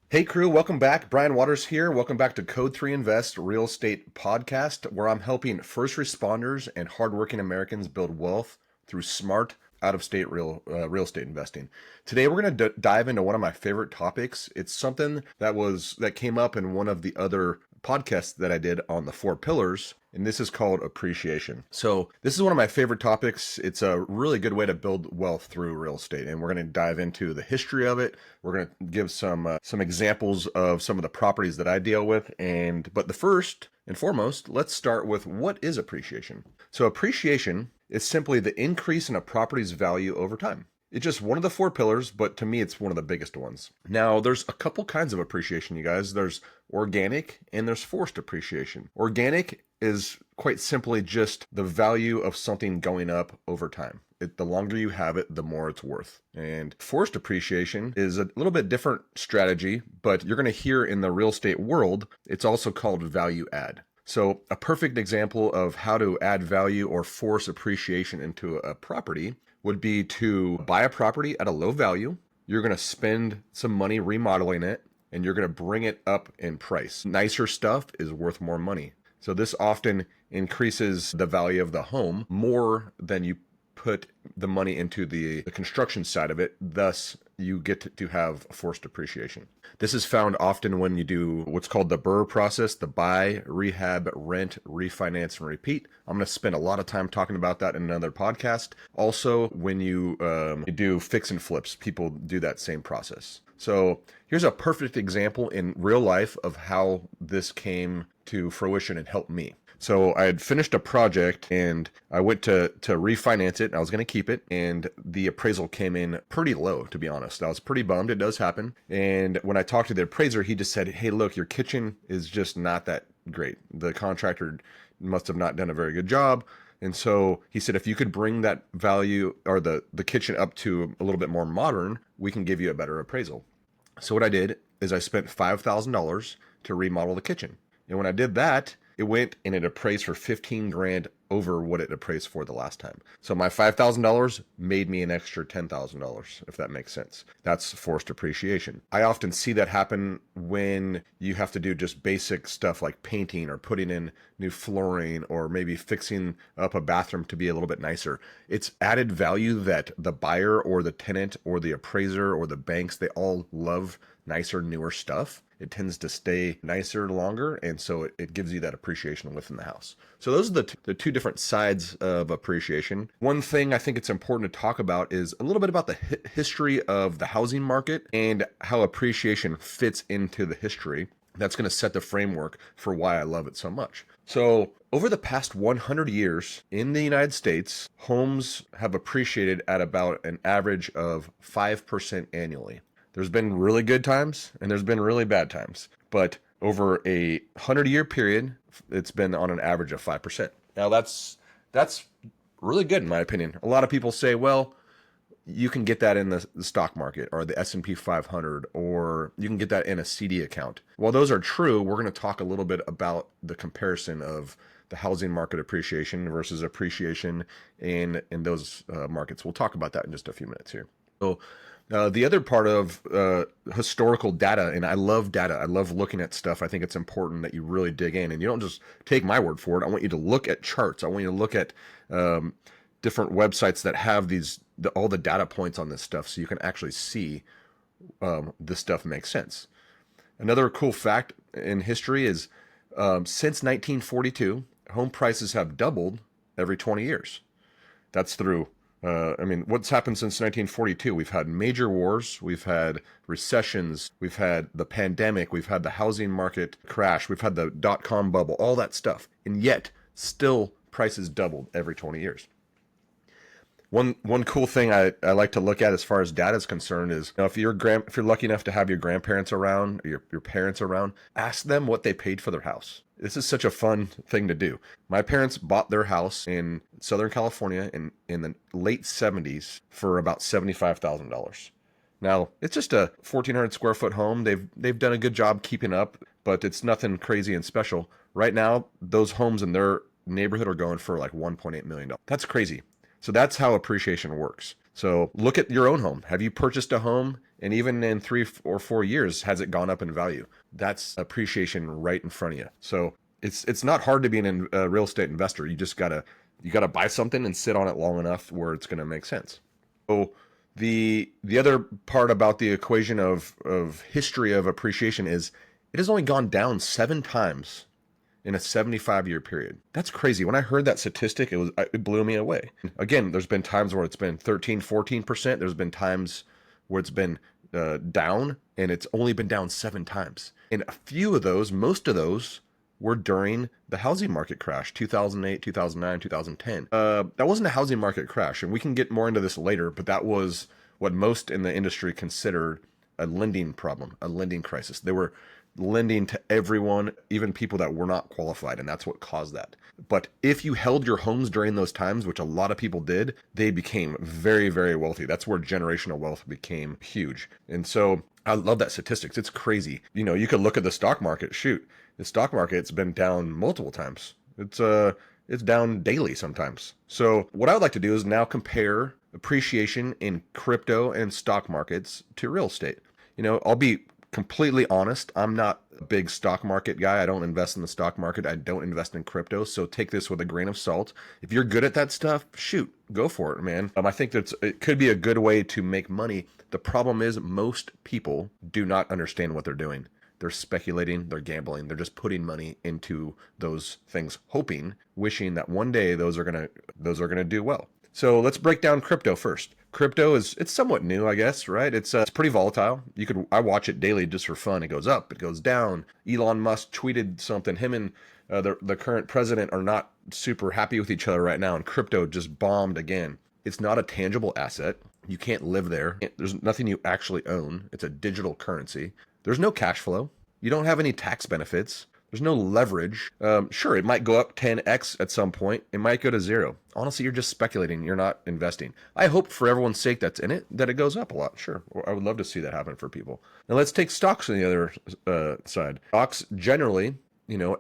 Hey crew, welcome back. Brian Waters here. Welcome back to Code 3 Invest Real Estate Podcast, where I'm helping first responders and hardworking Americans build wealth through smart out-of-state real estate investing. Today we're going to dive into one of my favorite topics. It's something that came up in one of the other podcasts that I did on the 4 pillars, and this is called appreciation. So this is one of my favorite topics. It's a really good way to build wealth through real estate, and we're going to dive into the history of it. We're going to give some examples of some of the properties that I deal with, but the first and foremost, let's start with what is appreciation. So appreciation is simply the increase in a property's value over time. It's just one of the 4 pillars, but to me, it's one of the biggest ones. Now, there's a couple kinds of appreciation, you guys. There's organic and there's forced appreciation. Organic is quite simply just the value of something going up over time. The longer you have it, the more it's worth. And forced appreciation is a little bit different strategy, but you're going to hear in the real estate world, it's also called value add. So a perfect example of how to add value or force appreciation into a property would be to buy a property at a low value. You're going to spend some money remodeling it, and you're going to bring it up in price. Nicer stuff is worth more money. So this often increases the value of the home more than you put the money into the construction side of it. Thus, you get to have forced appreciation. This is found often when you do what's called the BRRRR process, the buy, rehab, rent, refinance, and repeat. I'm going to spend a lot of time talking about that in another podcast. Also, when you do fix and flips, people do that same process. So here's a perfect example in real life of how this came to fruition and helped me. So I had finished a project and I went to refinance it. I was going to keep it, and the appraisal came in pretty low, to be honest. I was pretty bummed. It does happen. And when I talked to the appraiser, he just said, "Hey, look, your kitchen is just not that great. The contractor must have not done a very good job." And so he said, if you could bring that value or the kitchen up to a little bit more modern, we can give you a better appraisal. So what I did is I spent $5,000 to remodel the kitchen. And when I did that, it went and it appraised for 15 grand over what it appraised for the last time. So my $5,000 made me an extra $10,000, if that makes sense. That's forced appreciation. I often see that happen when you have to do just basic stuff like painting or putting in new flooring or maybe fixing up a bathroom to be a little bit nicer. It's added value that the buyer or the tenant or the appraiser or the banks, they all love nicer, newer stuff. It tends to stay nicer longer, and so it gives you that appreciation within the house. So those are the two different sides of appreciation. One thing I think it's important to talk about is a little bit about the history of the housing market and how appreciation fits into the history. That's going to set the framework for why I love it so much. So over the past 100 years in the United States, homes have appreciated at about an average of 5% annually. There's been really good times and there's been really bad times, but over a 100-year period, it's been on an average of 5%. Now that's really good in my opinion. A lot of people say, well, you can get that in the stock market or the S&P 500, or you can get that in a CD account. While those are true, we're going to talk a little bit about the comparison of the housing market appreciation versus appreciation in those markets. We'll talk about that in just a few minutes here. So the other part of historical data, and I love data. I love looking at stuff. I think it's important that you really dig in, and you don't just take my word for it. I want you to look at charts. I want you to look at different websites that have all the data points on this stuff, so you can actually see this stuff makes sense. Another cool fact in history is since 1942, home prices have doubled every 20 years. That's through what's happened since 1942? We've had major wars, we've had recessions, we've had the pandemic, we've had the housing market crash, we've had the dot-com bubble, all that stuff. And yet, still, prices doubled every 20 years. One cool thing I like to look at as far as data is concerned is, if you're lucky enough to have your grandparents around, or your parents around, ask them what they paid for their house. This is such a fun thing to do. My parents bought their house in Southern California in the late 70s for about $75,000. Now, it's just a 1,400 square foot home. They've done a good job keeping up, but it's nothing crazy and special. Right now, those homes in their neighborhood are going for like $1.8 million. That's crazy. So that's how appreciation works. So look at your own home. Have you purchased a home? And even in 3 or 4 years, has it gone up in value? That's appreciation right in front of you. So it's not hard to be a real estate investor. You gotta buy something and sit on it long enough where it's gonna make sense. So the other part about the equation of history of appreciation is it has only gone down 7 times in a 75-year period. That's crazy. When I heard that statistic, it blew me away. Again, there's been times where it's been 13, 14%. There's been times where it's been down, and it's only been down 7 times. And a few of those, most of those, were during the housing market crash, 2008, 2009, 2010. That wasn't a housing market crash, and we can get more into this later, but that was what most in the industry considered a lending problem, a lending crisis. They were lending to everyone, even people that were not qualified, and that's what caused that. But if you held your homes during those times, which a lot of people did, they became very, very wealthy. That's where generational wealth became huge. And so I love that statistics. It's crazy. You could look at the stock market. Shoot, the stock market's been down multiple times. It's down daily sometimes. So what I would like to do is now compare appreciation in crypto and stock markets to real estate. I'll be completely honest, I'm not a big stock market guy. I don't invest in the stock market. I don't invest in crypto. So take this with a grain of salt. If you're good at that stuff, shoot, go for it, man. I think it could be a good way to make money. The problem is most people do not understand what they're doing. They're speculating, they're gambling, they're just putting money into those things, hoping, wishing that one day those are gonna do well. So let's break down crypto first. Crypto it's somewhat new, I guess, right? It's pretty volatile. I watch it daily just for fun. It goes up, it goes down. Elon Musk tweeted something. Him and the current president are not super happy with each other right now, and crypto just bombed again. It's not a tangible asset. You can't live there. There's nothing you actually own. It's a digital currency. There's no cash flow. You don't have any tax benefits. There's no leverage. Sure, it might go up 10x at some point. It might go to zero. Honestly, you're just speculating. You're not investing. I hope for everyone's sake that's in it, that it goes up a lot. Sure. I would love to see that happen for people. Now let's take stocks on the other side. Stocks generally,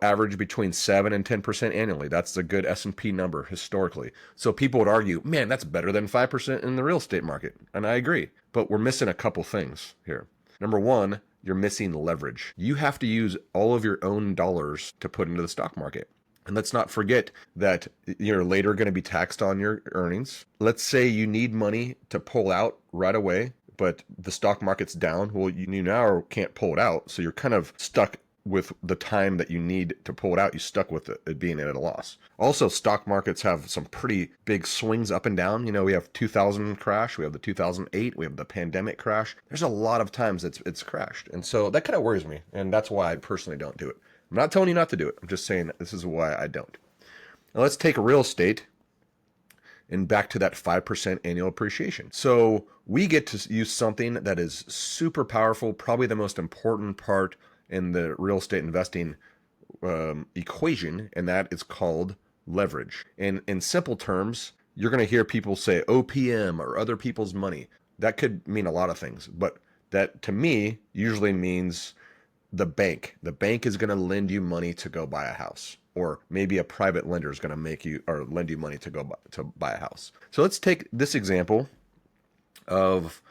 average between 7 and 10% annually. That's a good S&P number historically. So people would argue, man, that's better than 5% in the real estate market. And I agree. But we're missing a couple things here. Number one, you're missing leverage. You have to use all of your own dollars to put into the stock market. And let's not forget that you're later going to be taxed on your earnings. Let's say you need money to pull out right away, but the stock market's down. Well, you now can't pull it out. So you're kind of stuck with the time that you need to pull it out. You stuck with it being at a loss. Also, stock markets have some pretty big swings up and down. We have 2000 crash, we have the 2008, we have the pandemic crash. There's a lot of times it's crashed. And so that kind of worries me. And that's why I personally don't do it. I'm not telling you not to do it. I'm just saying this is why I don't. Now let's take real estate and back to that 5% annual appreciation. So we get to use something that is super powerful, probably the most important part in the real estate investing equation, and that is called leverage. And in simple terms, you're going to hear people say OPM or other people's money. That could mean a lot of things, but that to me usually means the bank. The bank is going to lend you money to go buy a house, or maybe a private lender is going to make you or lend you money to buy a house. So let's take this example of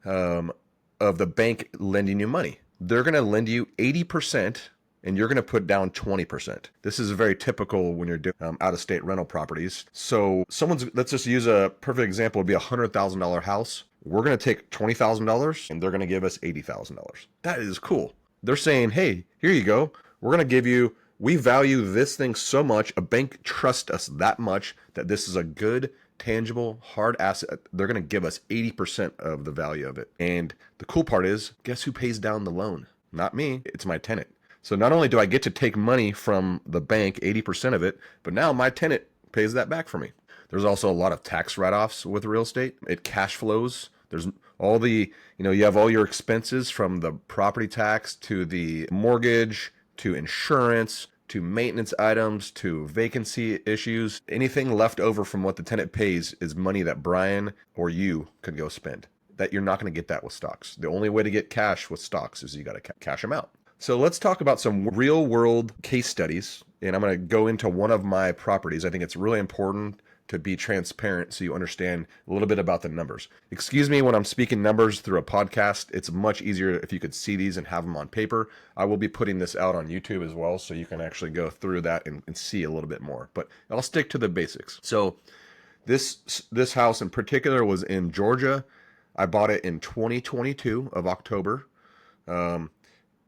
the bank lending you money. They're going to lend you 80% and you're going to put down 20%. This is very typical when you're doing out-of-state rental properties. So let's just use a perfect example. It'd be a $100,000 house. We're going to take $20,000 and they're going to give us $80,000. That is cool. They're saying, hey, here you go. We're going to we value this thing so much. A bank trusts us that much that this is a good, tangible, hard asset. They're going to give us 80% of the value of it. And the cool part is, guess who pays down the loan? Not me. It's my tenant. So not only do I get to take money from the bank, 80% of it, but now my tenant pays that back for me. There's also a lot of tax write-offs with real estate. It cash flows. There's all you have all your expenses from the property tax to the mortgage to insurance to maintenance items, to vacancy issues. Anything left over from what the tenant pays is money that Brian or you could go spend. That you're not going to get that with stocks. The only way to get cash with stocks is you got to cash them out. So let's talk about some real world case studies. And I'm going to go into one of my properties. I think it's really important to be transparent so you understand a little bit about the numbers. Excuse me when I'm speaking numbers through a podcast. It's much easier if you could see these and have them on paper. I will be putting this out on YouTube as well, so you can actually go through that and see a little bit more. But I'll stick to the basics. So this house in particular was in Georgia. I bought it in 2022 of October.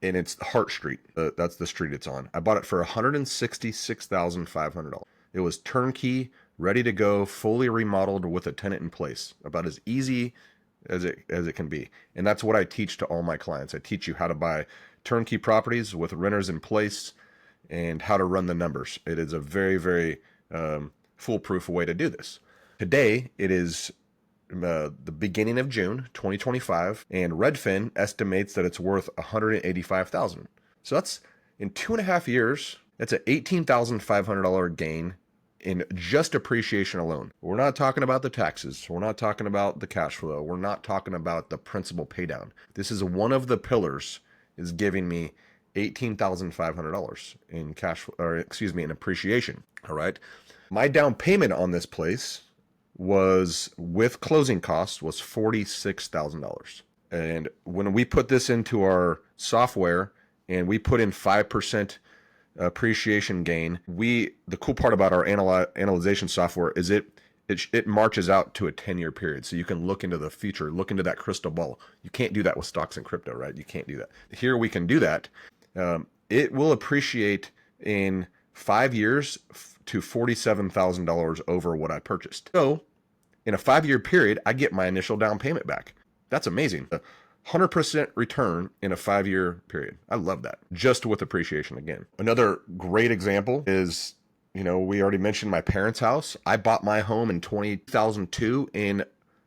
And it's Hart Street. That's the street it's on. I bought it for $166,500. It was turnkey, ready to go, fully remodeled with a tenant in place. About as easy as it can be. And that's what I teach to all my clients. I teach you how to buy turnkey properties with renters in place and how to run the numbers. It is a very, very foolproof way to do this. Today, it is the beginning of June 2025, and Redfin estimates that it's worth $185,000. So that's in 2.5 years. That's an $18,500 gain in just appreciation alone. We're not talking about the taxes. We're not talking about the cash flow. We're not talking about the principal pay down. This is one of the pillars is giving me $18,500 in in appreciation. All right. My down payment on this place was, with closing costs, was $46,000. And when we put this into our software and we put in 5% appreciation gain, the cool part about our analyzation software is it marches out to a 10-year period. So you can look into the future, look into that crystal ball. You can't do that with stocks and crypto, right? You can't do that. Here we can do that. It will appreciate in 5 years to $47,000 over what I purchased. So in a 5-year period, I get my initial down payment back. That's amazing. 100% return in a 5-year period. I love that. Just with appreciation again. Another great example is, we already mentioned my parents' house. I bought my home in 2002 in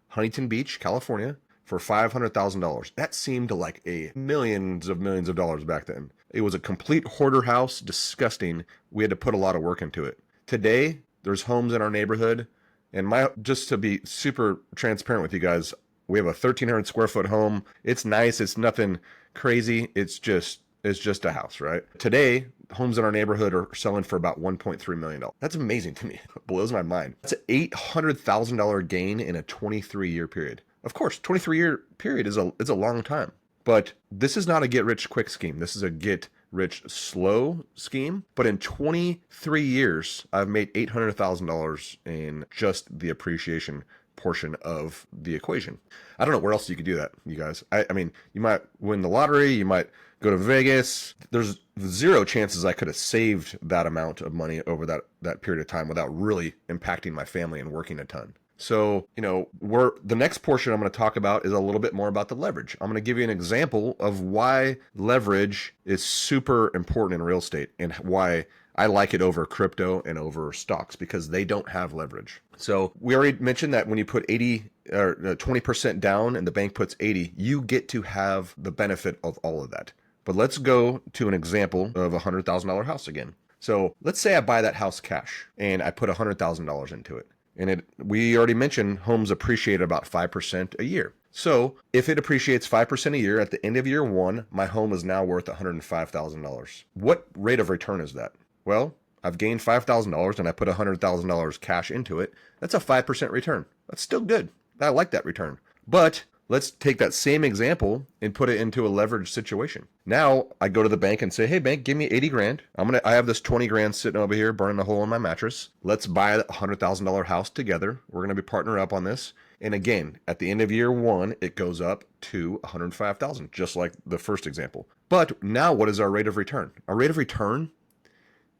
Huntington Beach, California for $500,000. That seemed like millions of dollars back then. It was a complete hoarder house, disgusting. We had to put a lot of work into it. Today, there's homes in our neighborhood. And just to be super transparent with you guys, we have a 1,300 square foot home. It's nice. It's nothing crazy. It's just a house, right? Today, homes in our neighborhood are selling for about $1.3 million. That's amazing to me. It blows my mind. That's an $800,000 gain in a 23-year period. Of course, 23-year period is a long time. But this is not a get-rich-quick scheme. This is a get-rich-slow scheme. But in 23 years, I've made $800,000 in just the appreciation portion of the equation. I don't know where else you could do that, you guys. I mean, you might win the lottery. You might go to Vegas. There's zero chances I could have saved that amount of money over that period of time without really impacting my family and working a ton. So, the next portion I'm going to talk about is a little bit more about the leverage. I'm going to give you an example of why leverage is super important in real estate and why I like it over crypto and over stocks, because they don't have leverage. So we already mentioned that when you put 20% down and the bank puts 80, you get to have the benefit of all of that. But let's go to an example of a $100,000 house again. So let's say I buy that house cash and I put $100,000 into it. And we already mentioned homes appreciate about 5% a year. So if it appreciates 5% a year, at the end of year one, my home is now worth $105,000. What rate of return is that? Well, I've gained $5,000 and I put $100,000 cash into it. That's a 5% return. That's still good. I like that return. But let's take that same example and put it into a leveraged situation. Now I go to the bank and say, hey bank, give me 80 grand. I have this 20 grand sitting over here burning a hole in my mattress. Let's buy a $100,000 house together. We're going to be partner up on this. And again, at the end of year one, it goes up to $105,000, just like the first example. But now what is our rate of return? Our rate of return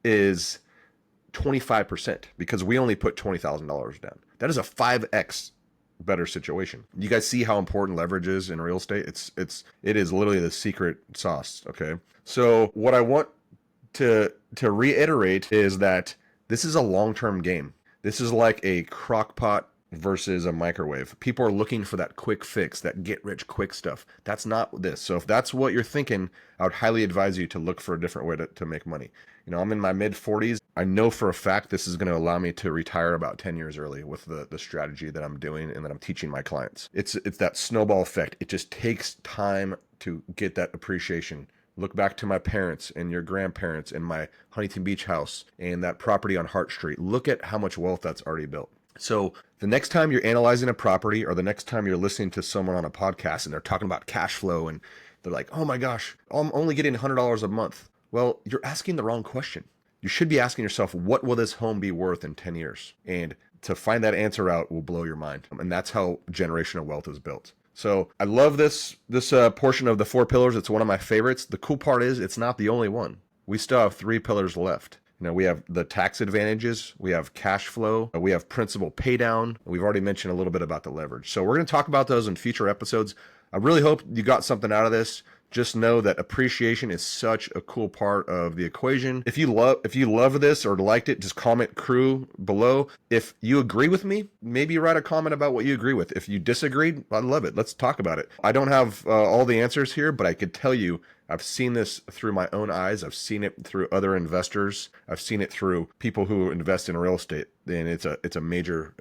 is 25% because we only put $20,000 down. That is a 5x better situation. You guys see how important leverage is in real estate? It is literally the secret sauce. Okay. So what I want to reiterate is that this is a long-term game. This is like a crock pot versus a microwave. People are looking for that quick fix, that get rich quick stuff. That's not this. So if that's what you're thinking, I would highly advise you to look for a different way to make money. I'm in my mid 40s. I know for a fact this is going to allow me to retire about 10 years early with the strategy that I'm doing and that I'm teaching my clients. It's that snowball effect. It just takes time to get that appreciation. Look back to my parents and your grandparents and my Huntington Beach house and that property on Hart Street. Look at how much wealth that's already built. So the next time you're analyzing a property, or the next time you're listening to someone on a podcast and they're talking about cash flow and they're like, oh my gosh, I'm only getting $100 a month. Well, you're asking the wrong question. You should be asking yourself, what will this home be worth in 10 years? And to find that answer out will blow your mind. And that's how generational wealth is built. So I love this portion of the 4 pillars. It's one of my favorites. The cool part is it's not the only one. We still have 3 pillars left. We have the tax advantages, we have cash flow, we have principal pay down. We've already mentioned a little bit about the leverage. So we're going to talk about those in future episodes. I really hope you got something out of this. Just know that appreciation is such a cool part of the equation. If you love this or liked it, just comment crew below. If you agree with me, maybe write a comment about what you agree with. If you disagreed, I love it. Let's talk about it. I don't have all the answers here, but I could tell you I've seen this through my own eyes. I've seen it through other investors. I've seen it through people who invest in real estate, and it's a major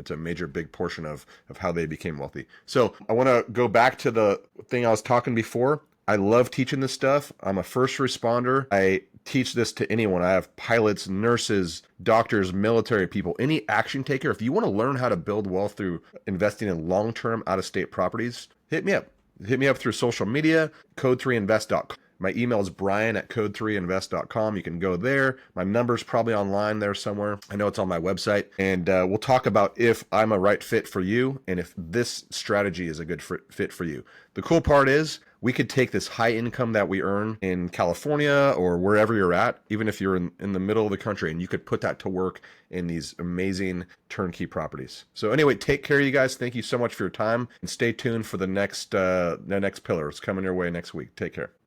big portion of how they became wealthy. So I want to go back to the thing I was talking before. I love teaching this stuff. I'm a first responder. I teach this to anyone. I have pilots, nurses, doctors, military people, any action taker. If you want to learn how to build wealth through investing in long-term out-of-state properties, hit me up. Hit me up through social media, code3invest.com. My email is brian@code3invest.com. You can go there. My number's probably online there somewhere. I know it's on my website. And we'll talk about if I'm a right fit for you and if this strategy is a good fit for you. The cool part is we could take this high income that we earn in California or wherever you're at, even if you're in the middle of the country, and you could put that to work in these amazing turnkey properties. So anyway, take care, you guys. Thank you so much for your time, and stay tuned for the next pillar. It's coming your way next week. Take care.